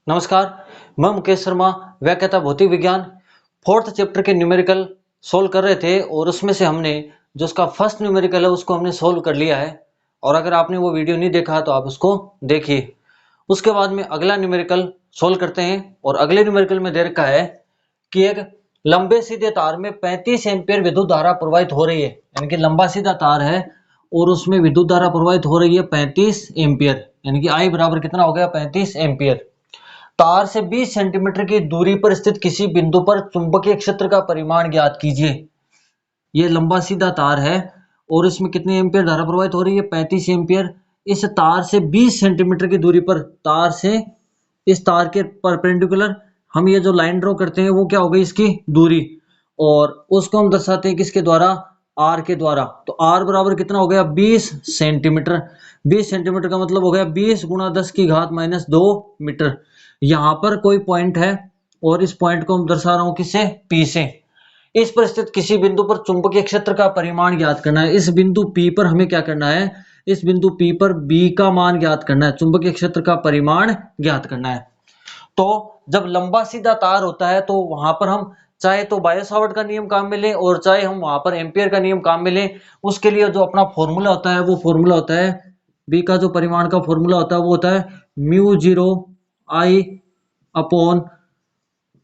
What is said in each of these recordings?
नमस्कार, मैं मुकेश शर्मा व्याख्याता भौतिक विज्ञान फोर्थ चैप्टर के न्यूमेरिकल सोल्व कर रहे थे और उसमें से हमने जो उसका फर्स्ट न्यूमेरिकल है उसको हमने सोल्व कर लिया है। और अगर आपने वो वीडियो नहीं देखा तो आप उसको देखिए। उसके बाद में अगला न्यूमेरिकल सोल्व करते हैं और अगले न्यूमेरिकल में दे रखा है कि एक लंबे सीधे तार में 35 एम्पीयर विद्युत धारा प्रवाहित हो रही है, यानी कि लंबा सीधा तार है और उसमें विद्युत धारा प्रवाहित हो रही है 35 एम्पीयर, यानी कि आई बराबर कितना हो गया 35 एम्पीयर। तार से 20 सेंटीमीटर की दूरी पर स्थित किसी बिंदु पर चुंबकीय क्षेत्र का परिमाण ज्ञात कीजिए। ये लंबा सीधा तार है और इसमें कितनी एम्पीयर धारा प्रवाहित हो रही है 35 एम्पीयर। इस तार से 20 सेंटीमीटर की दूरी पर तार से इस तार के परपेंडिकुलर हम ये जो लाइन ड्रॉ करते हैं वो क्या हो गई इसकी दूरी, और उसको हम दर्शाते हैं किसके द्वारा, आर के द्वारा। तो आर बराबर कितना हो गया 20 सेंटीमीटर। 20 सेंटीमीटर का मतलब हो गया 20 गुणा 10 की घात माइनस 2 मीटर। यहाँ पर कोई पॉइंट है और इस पॉइंट को हम दर्शा रहा हूं किससे, पी से। इस पर स्थित किसी बिंदु पर चुंबकीय क्षेत्र का परिमाण ज्ञात करना है। इस बिंदु P पर हमें क्या करना है, इस बिंदु P पर B का मान ज्ञात करना है, चुंबकीय क्षेत्र का परिमाण ज्ञात करना है। तो जब लंबा सीधा तार होता है तो वहां पर हम चाहे तो बायो सावर्ट का नियम काम में लें और चाहे हम वहां पर एम्पियर का नियम काम में लें, उसके लिए जो अपना फॉर्मूला होता है वो फॉर्मूला होता है, बी का जो परिमाण का फॉर्मूला होता है वो होता है mu zero I upon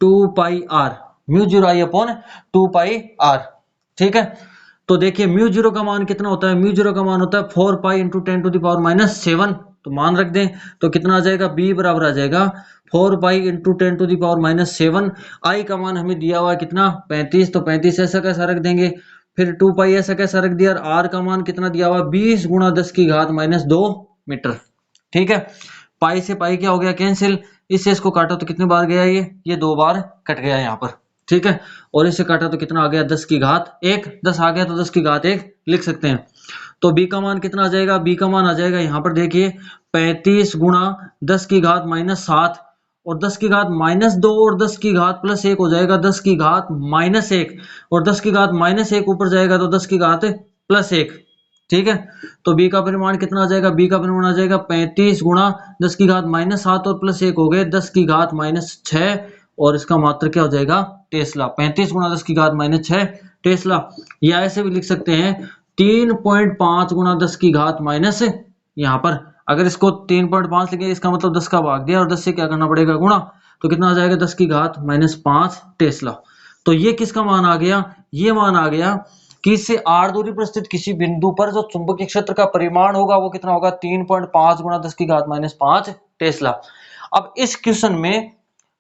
2 pi R. Mu zero I upon 2 pi R. ठीक है, तो देखिए म्यू जीरो का मान कितना होता है, म्यू जीरो का मान होता है 4 पाई इंटू 10⁻⁻7। तो मान रख दें तो कितना आ जाएगा, बी बराबर आ जाएगा 4 पाई इंटू 10⁻⁻7। आई का मान हमें दिया हुआ है कितना 35, तो 35 ऐसा कैसा रख देंगे, फिर 2 पाई ऐसा कैसा रख दिया, और आर का मान कितना दिया हुआ है 20 गुणा 10 की घात माइनस 2 मीटर। ठीक है, पाई से पाई क्या हो गया कैंसिल, इससे इसको काटा तो कितनी बार गया, ये 2 बार कट गया यहाँ पर। ठीक है, और इससे काटा तो कितना आ गया 10 की घात 1, 10 आ गया तो 10 की घात 1 लिख सकते हैं। तो बी का मान कितना आ जाएगा, बी का मान आ जाएगा यहाँ पर देखिए 35 गुणा 10 की घात माइनस 7 और 10 की घात माइनस 2 और 10 की घात प्लस 1 हो जाएगा 10 की घात माइनस 1, और 10 की घात माइनस 1 ऊपर जाएगा तो 10 की घात प्लस 1। ठीक है, तो बी का परिमाण कितना आ जाएगा, बी का परिमाण आ जाएगा 35 गुणा 10 की घात माइनस 7 और प्लस 1 हो गए 10 की घात माइनस 6, और इसका मात्र क्या हो जाएगा टेस्ला। 35 गुणा 10 की घात माइनस 6 टेस्ला। या ऐसे भी लिख सकते हैं 3.5 गुणा 10 की घात माइनस, यहाँ पर अगर इसको 3.5 लिखे इसका मतलब 10 का भाग दिया और 10 से क्या करना पड़ेगा गुणा, तो कितना आ जाएगा 10 की घात माइनस 5 टेस्ला। तो ये किसका मान आ गया, ये मान आ गया कि इससे आर दूरी पर स्थित किसी बिंदु पर जो चुंबकीय क्षेत्र का परिमाण होगा वो कितना होगा 3.5 गुणा 10 की घात माइनस 5 टेस्ला। अब इस क्वेश्चन में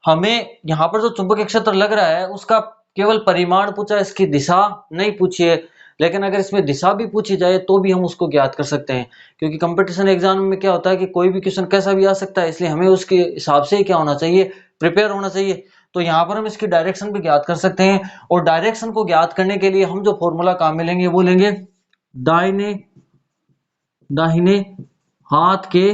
हमें यहाँ पर जो चुंबकीय क्षेत्र लग रहा है उसका केवल परिमाण पूछा है, इसकी दिशा नहीं पूछी है। लेकिन अगर इसमें दिशा भी पूछी जाए तो भी हम उसको ज्ञात कर सकते हैं, क्योंकि कंपटीशन एग्जाम में क्या होता है कि कोई भी क्वेश्चन कैसा भी आ सकता है, इसलिए हमें उसके हिसाब से क्या होना चाहिए, प्रिपेयर होना चाहिए। तो यहाँ पर हम इसकी डायरेक्शन भी ज्ञात कर सकते हैं, और डायरेक्शन को ज्ञात करने के लिए हम जो फॉर्मूला काम में लेंगे वो लेंगे दाहिने दाहिने हाथ के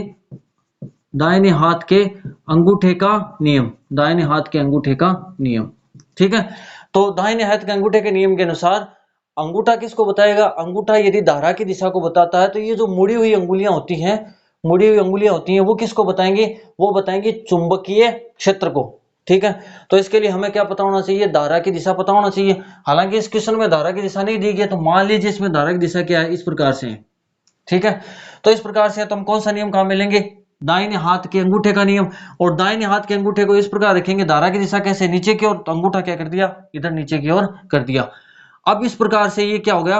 दाहिने हाथ के अंगूठे का नियम, दाहिने हाथ के अंगूठे का नियम। ठीक है, तो दाहिने हाथ के अंगूठे के नियम के अनुसार अंगूठा किसको बताएगा, अंगूठा यदि धारा की दिशा को बताता है तो ये जो मुड़ी हुई अंगुलियां होती हैं, मुड़ी हुई अंगुलियां होती हैं वो किसको बताएंगी, वो बताएंगी चुंबकीय क्षेत्र को। ठीक है, तो इसके लिए हमें क्या पता होना चाहिए, धारा की दिशा पता होना चाहिए। हालांकि इस क्वेश्चन में धारा की दिशा नहीं दी गई है, तो मान लीजिए इसमें धारा की दिशा क्या है, इस प्रकार से है। ठीक है, तो इस प्रकार से तो हम कौन सा नियम काम में लेंगे, दाहिने हाथ के अंगूठे का नियम। और दाहिने हाथ के अंगूठे को इस प्रकार रखेंगे, धारा की दिशा कैसे नीचे की ओर, तो अंगूठा क्या कर दिया इधर नीचे की ओर कर दिया। अब इस प्रकार से ये क्या हो गया,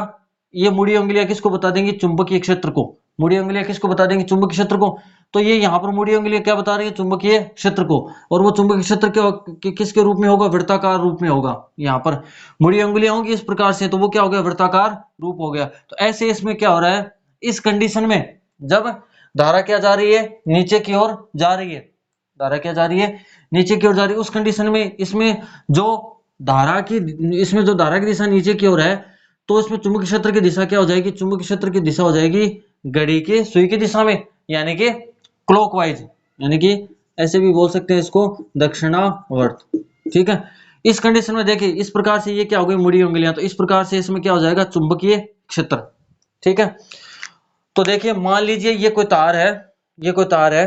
ये मुड़ी उंगलियां किसको बता देंगी, चुंबकीय क्षेत्र को। मुड़ी उंगलियां किसको बता देंगी, चुंबकीय क्षेत्र को। तो ये यहाँ पर मुड़ी उंगलियां क्या बता रही है, चुंबकीय क्षेत्र को। और वो चुंबकीय क्षेत्र किसके रूप में होगा, वृत्ताकार रूप में होगा। यहाँ पर मुड़ी उंगलियां होंगी इस प्रकार से, तो वो क्या हो गया वृत्ताकार रूप हो गया। तो ऐसे इसमें क्या हो रहा है, इस कंडीशन में जब धारा क्या जा रही है, नीचे की ओर जा रही है, धारा क्या जा रही है, नीचे की ओर जा रही है, उस कंडीशन में इसमें जो धारा की दिशा नीचे की ओर है, तो इसमें चुंबकीय क्षेत्र की दिशा क्या हो जाएगी, चुंबकीय क्षेत्र की दिशा हो जाएगी घड़ी की सुई की दिशा में, यानी कि क्लॉकवाइज, यानी कि ऐसे भी बोल सकते हैं इसको दक्षिणावर्त। ठीक है, इस कंडीशन में देखिए इस प्रकार से ये क्या हो गई मुड़ी उंगलियां, तो इस प्रकार से इसमें क्या हो जाएगा चुंबकीय क्षेत्र। ठीक है, तो देखिए मान लीजिए ये कोई तार है, ये कोई तार है।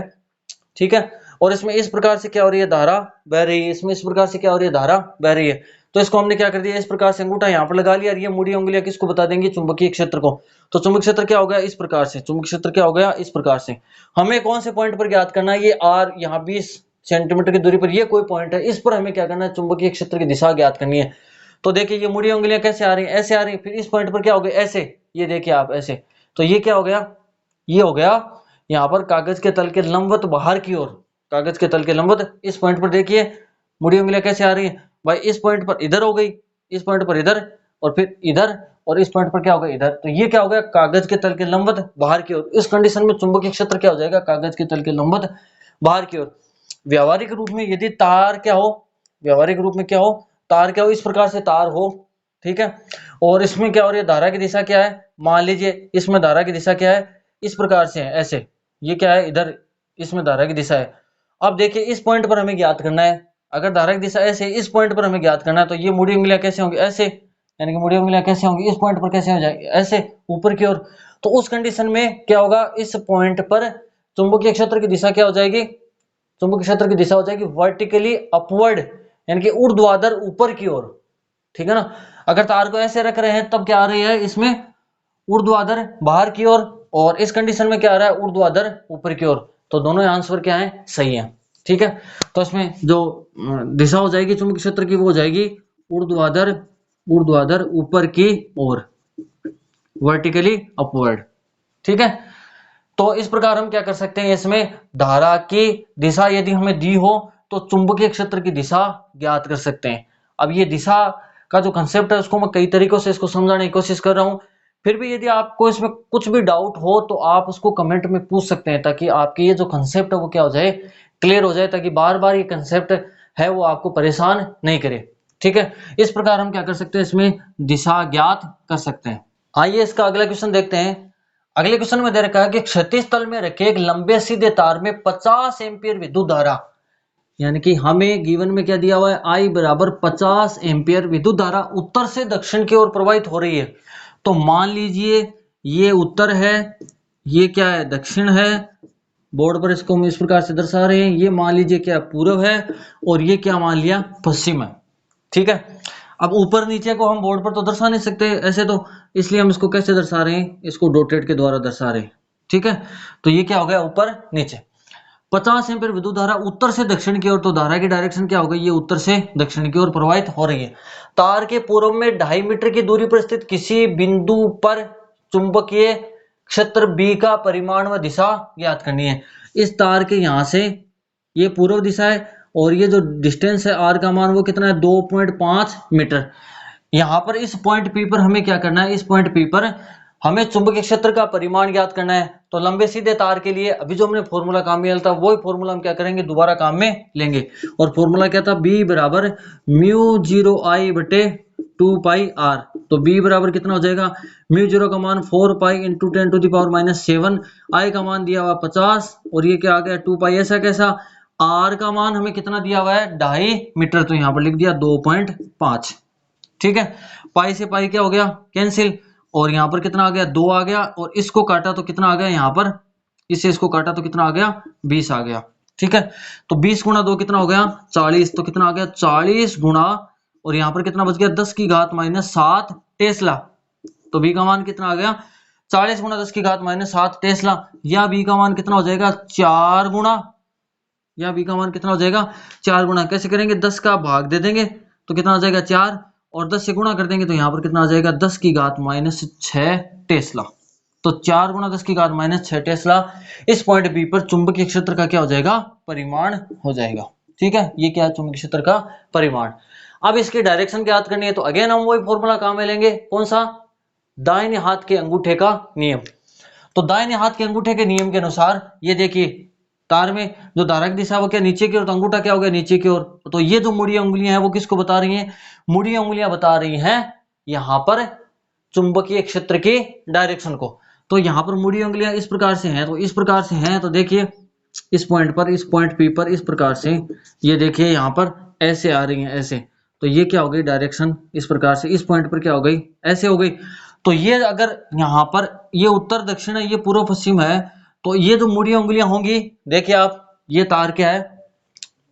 ठीक है, और इसमें इस प्रकार से क्या हो रही है, धारा बह रही है, इसमें इस प्रकार से क्या हो रही है, धारा बह रही है। तो इसको हमने क्या कर दिया, इस प्रकार से अंगूठा यहाँ पर लगा लिया और ये मुड़ी उंगलियां किसको बता देंगी, चुंबकीय क्षेत्र को। तो चुंबकीय क्षेत्र क्या हो गया, इस प्रकार से, चुंबकीय क्षेत्र क्या हो गया, इस प्रकार से। हमें कौन से पॉइंट पर ज्ञात करना है, ये आर यहाँ 20 सेंटीमीटर की दूरी पर ये कोई पॉइंट है, इस पर हमें क्या करना है, चुंबकीय क्षेत्र की दिशा ज्ञात करनी है। तो देखिए ये मुड़ी उंगलियां कैसे आ रही है, ऐसे आ रही है, फिर इस पॉइंट पर क्या हो गया, ऐसे, ये देखिए आप ऐसे, तो ये क्या हो गया, ये हो गया यहाँ पर कागज के तल के लंबवत बाहर की ओर, कागज के तल के लंबवत। इस पॉइंट पर देखिए मुड़ी उंगलियां कैसे आ रही है भाई, इस पॉइंट पर इधर हो गई, इस पॉइंट पर इधर, और फिर इधर, और इस पॉइंट पर क्या हो गया, इधर। तो ये क्या हो गया, कागज के तल के लंबवत बाहर की ओर। इस कंडीशन में चुंबकीय क्षेत्र क्या हो जाएगा, कागज के तल के लंबवत बाहर की ओर। व्यावहारिक रूप में यदि तार क्या हो, व्यावहारिक रूप में क्या हो, तार क्या हो, इस प्रकार से तार हो, ठीक है, और इसमें क्या हो रही है, धारा की दिशा क्या है, मान लीजिए इसमें धारा की दिशा क्या है, इस प्रकार से है, ऐसे, ये क्या है इधर, इसमें धारा की दिशा है। अब देखिए इस पॉइंट पर हमें ज्ञात करना है, अगर धारा की दिशा ऐसे, इस पॉइंट पर हमें ज्ञात करना है, तो ये मुड़ी उंगलियां कैसे होंगी, ऐसे, यानी कि मुड़ी उंगलियां कैसे होंगी, इस पॉइंट पर कैसे हो जाएगी, ऐसे ऊपर की ओर। तो उस कंडीशन में क्या होगा, इस पॉइंट पर चुंबकीय क्षेत्र की दिशा क्या हो जाएगी, चुंबकीय क्षेत्र की दिशा हो जाएगी वर्टिकली अपवर्ड, यानी कि ऊर्ध्वाधर ऊपर की ओर, ठीक है ना। अगर तार को ऐसे रख रहे हैं तब क्या आ रही है, इसमें ऊर्ध्वाधर बाहर की ओर, और इस कंडीशन में क्या आ रहा है, ऊर्ध्वाधर ऊपर की ओर। तो दोनों आंसर क्या है, सही है, ठीक है। तो इसमें जो दिशा हो जाएगी चुंबकीय क्षेत्र की, वो हो जाएगी ऊर्ध्वाधर, ऊर्ध्वाधर ऊपर की ओर, वर्टिकली अपवर्ड, ठीक है। तो इस प्रकार हम क्या कर सकते हैं, इसमें धारा की दिशा यदि हमें दी हो तो चुंबकीय क्षेत्र की दिशा ज्ञात कर सकते हैं। अब ये दिशा का जो कंसेप्ट है उसको मैं कई तरीकों से इसको समझाने की कोशिश कर रहा हूं, फिर भी यदि आपको इसमें कुछ भी डाउट हो तो आप उसको कमेंट में पूछ सकते हैं, ताकि आपके ये जो कंसेप्ट है वो क्या हो जाए, क्लियर हो जाए, ताकि बार बार ये कंसेप्ट है वो आपको परेशान नहीं करे, ठीक है। इस प्रकार हम क्या कर सकते हैं, इसमें दिशा ज्ञात कर सकते हैं। आइए इसका अगला क्वेश्चन देखते हैं। अगले क्वेश्चन में दे रखा है कि क्षैतिज तल में रखे एक लंबे सीधे तार में 50 एम्पियर विद्युत धारा, यानी कि हमें गिवन में क्या दिया हुआ है, I बराबर 50 एम्पियर विद्युत धारा उत्तर से दक्षिण की ओर प्रवाहित हो रही है। तो मान लीजिए ये उत्तर है, ये क्या है, दक्षिण है, बोर्ड पर इसको हम इस प्रकार से दर्शा रहे हैं, ये मान लीजिए क्या पूर्व है, और ये क्या मान लिया, पश्चिम है, ठीक है। अब ऊपर नीचे को हम बोर्ड पर तो दर्शा नहीं सकते ऐसे, तो इसलिए हम इसको कैसे दर्शा रहे हैं, इसको डॉटेड के द्वारा दर्शा रहे हैं, ठीक है। तो ये क्या हो गया, ऊपर नीचे। 50 एम्पीयर विद्युत धारा उत्तर से दक्षिण की ओर, तो धारा की डायरेक्शन क्या हो गई, ये उत्तर से दक्षिण की ओर प्रवाहित हो रही है। तार के पूर्व में 2.5 मीटर की दूरी पर स्थित किसी बिंदु पर चुंबकीय क्षेत्र B का परिमाण व दिशा ज्ञात करनी है। इस तार के यहां से ये पूर्व दिशा है, और ये जो डिस्टेंस है r का मान वो कितना है, 2.5 मीटर। यहां पर इस पॉइंट P पर हमें क्या करना है, इस पॉइंट P पर हमें चुंबकीय क्षेत्र का परिमाण ज्ञात करना है। तो लंबे सीधे तार के लिए अभी जो हमने फॉर्मूला काम में लिया था, वही फॉर्मूला हम क्या करेंगे, दोबारा काम में लेंगे। और फॉर्मूला क्या था, B बराबर μ0I बटे 2πr। तो B बराबर कितना हो जाएगा, μ0 का मान 4π इंटू 10⁻⁷, I का मान दिया हुआ 50, और ये क्या आ गया 2π, ऐसा कैसा, R का मान हमें कितना दिया हुआ है 2.5 मीटर, तो यहाँ पर लिख दिया 2.5, ठीक है। पाई से पाई क्या हो गया, कैंसिल, और यहां पर कितना आ गया, 2 आ गया, और इसको काटा तो कितना आ गया, यहां पर इससे इसको काटा तो कितना आ गया, 20 आ गया, ठीक है। तो 20 गुणा 2 कितना हो गया, 40, तो कितना आ गया 40 गुणा, और यहां पर कितना बच गया, 10⁻⁷ टेस्ला। तो बी का मान कितना आ गया, 40 गुणा 10⁻⁷ टेस्ला, या बी का मान कितना हो जाएगा 4 गुणा, या बी का मान कितना हो जाएगा 4 गुणा, कैसे करेंगे, 10 का भाग दे देंगे तो कितना आ जाएगा 4, और 10 से गुणा कर देंगे तो यहाँ पर कितना आ जाएगा 10⁻⁶ टेस्ला। तो 4 गुणा 10⁻�6 टेस्ला इस पॉइंट बी पर चुंबकीय क्षेत्र का क्या हो जाएगा, परिमाण हो जाएगा, ठीक है। ये क्या है, चुंबकीय क्षेत्र का परिमाण। अब इसकी डायरेक्शन ज्ञात करनी है, तो अगेन हम वही फॉर्मूला काम में लेंगे, कौन सा, दाहिने हाथ के अंगूठे का नियम। तो दाहिने हाथ के अंगूठे के नियम के अनुसार ये देखिए तार में जो धारा की दिशा वो क्या नीचे की ओर, तो अंगूठा क्या हो गया नीचे की ओर। तो ये जो मुड़ी उंगलियां हैं वो किसको बता रही हैं, मुड़ी उंगलियां बता रही हैं यहां पर चुंबकीय क्षेत्र की डायरेक्शन को। तो यहां पर मुड़ी उंगलियां इस प्रकार से हैं, तो इस प्रकार से हैं, तो देखिए इस पॉइंट पर, इस पॉइंट P पर इस प्रकार से, ये देखिए यहां पर ऐसे आ रही हैं, ऐसे, तो ये क्या हो गई डायरेक्शन, इस प्रकार से, इस पॉइंट पर क्या हो गई, ऐसे हो गई। तो ये अगर यहाँ पर ये उत्तर दक्षिण है, ये पूर्व पश्चिम है, तो ये जो मुड़ी उंगलियां होंगी, देखिए आप, ये तार क्या है,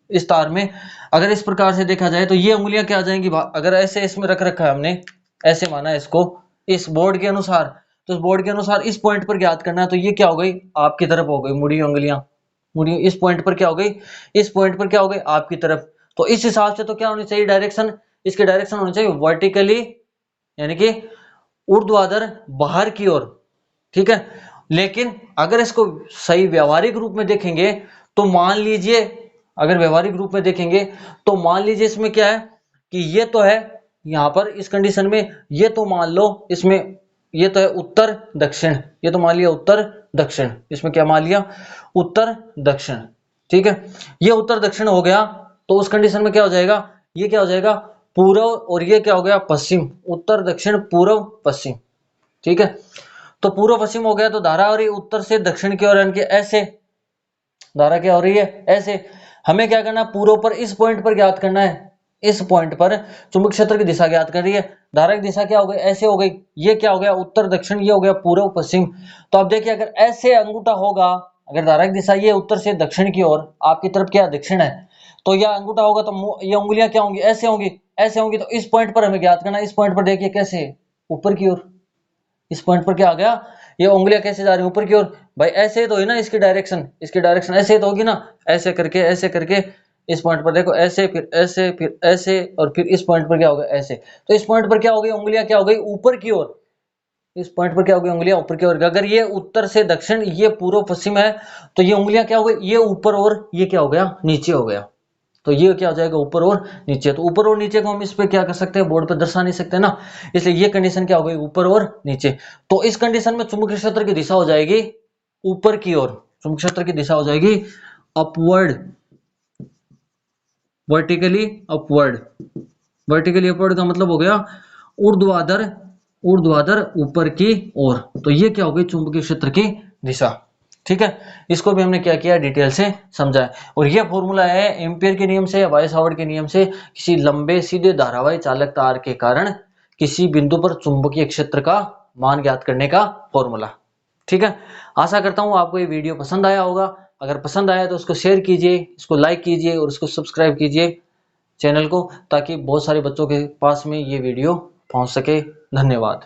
इस तार में अगर इस प्रकार से देखा जाए तो ये उंगलियां क्या आ जाएंगी, अगर ऐसे इसमें रख रखा है हमने, ऐसे माना इसको इस बोर्ड के अनुसार, तो इस बोर्ड के अनुसार इस पॉइंट पर ज्ञात करना है, तो ये क्या हो गई आपकी तरफ हो गई मुड़ी उंगलियां, मुड़ी इस पॉइंट पर क्या हो गई, इस पॉइंट पर क्या हो गई आपकी तरफ। तो इस हिसाब से तो क्या होनी चाहिए डायरेक्शन, इसके डायरेक्शन होनी चाहिए वर्टिकली, यानी कि ऊर्ध्वाधर बाहर की ओर, ठीक है। लेकिन अगर इसको सही व्यवहारिक रूप में देखेंगे तो मान लीजिए, अगर व्यवहारिक रूप में देखेंगे तो मान लीजिए इसमें क्या है कि ये तो है यहां पर इस कंडीशन में, ये तो मान लो इसमें ये तो है उत्तर दक्षिण, ये तो मान लिया उत्तर दक्षिण, इसमें क्या मान लिया उत्तर दक्षिण, ठीक है। ये उत्तर दक्षिण हो गया तो उस कंडीशन में क्या हो जाएगा, ये क्या हो जाएगा पूर्व, और ये क्या हो गया पश्चिम, उत्तर दक्षिण पूर्व पश्चिम, ठीक है। तो पूर्व पश्चिम हो गया तो धारा हो रही उत्तर से दक्षिण की ओर, यानी कि ऐसे धारा क्या हो रही है ऐसे। हमें क्या करना पूर्व पर इस पॉइंट पर ज्ञात करना है, इस पॉइंट पर चुंबक क्षेत्र की दिशा ज्ञात कर रही है, धारा की दिशा क्या हो गई ऐसे हो गई, ये क्या हो गया उत्तर दक्षिण, ये हो गया पूर्व पश्चिम। तो अब देखिए अगर ऐसे अंगूठा होगा, अगर धारा की दिशा ये उत्तर से दक्षिण की ओर, आपकी तरफ क्या दक्षिण है, तो यह अंगूठा होगा तो ये उंगलियां क्या होंगी ऐसे होंगी, ऐसे होंगी। तो इस पॉइंट पर हमें ज्ञात करना है, इस पॉइंट पर देखिए कैसे ऊपर की ओर, इस पॉइंट पर क्या आ गया, ये उंगलियां कैसे जा रही हैं ऊपर की ओर, भाई ऐसे तो है ना इसकी डायरेक्शन, इसकी डायरेक्शन ऐसे तो होगी ना, ऐसे करके इस पॉइंट पर देखो ऐसे, फिर ऐसे और फिर इस पॉइंट पर क्या होगा ऐसे। तो इस पॉइंट पर क्या हो गई उंगलियां क्या हो गई ऊपर की ओर, इस पॉइंट पर क्या हो गई उंगलियां ऊपर की ओर। अगर ये उत्तर से दक्षिण ये पूर्व पश्चिम है तो ये उंगलियां क्या हो गई ये ऊपर और ये क्या हो गया नीचे हो गया। तो ये क्या हो जाएगा ऊपर और नीचे। तो ऊपर और नीचे को हम इस पे क्या कर सकते हैं बोर्ड पे दर्शा नहीं सकते ना, इसलिए ये कंडीशन क्या हो गई ऊपर और नीचे। तो इस कंडीशन में चुंबकीय क्षेत्र की दिशा हो जाएगी ऊपर की ओर, चुंबकीय क्षेत्र की दिशा हो जाएगी upward, vertically upward. Vertically upward का मतलब हो गया ऊर्ध्वाधर, ऊर्ध्वाधर ऊपर की ओर। तो ये क्या हो गई चुंबकीय क्षेत्र की दिशा, ठीक है। इसको भी हमने क्या किया डिटेल से समझा है। और ये फॉर्मूला है एम्पियर के नियम से, वायसावर्त के नियम से, किसी लंबे सीधे धारावाही चालक तार के कारण किसी बिंदु पर चुंबकीय क्षेत्र का मान ज्ञात करने का फॉर्मूला, ठीक है। आशा करता हूं आपको ये वीडियो पसंद आया होगा। अगर पसंद आया तो उसको शेयर कीजिए, इसको लाइक कीजिए और इसको सब्सक्राइब कीजिए चैनल को, ताकि बहुत सारे बच्चों के पास में ये वीडियो पहुंच सके। धन्यवाद।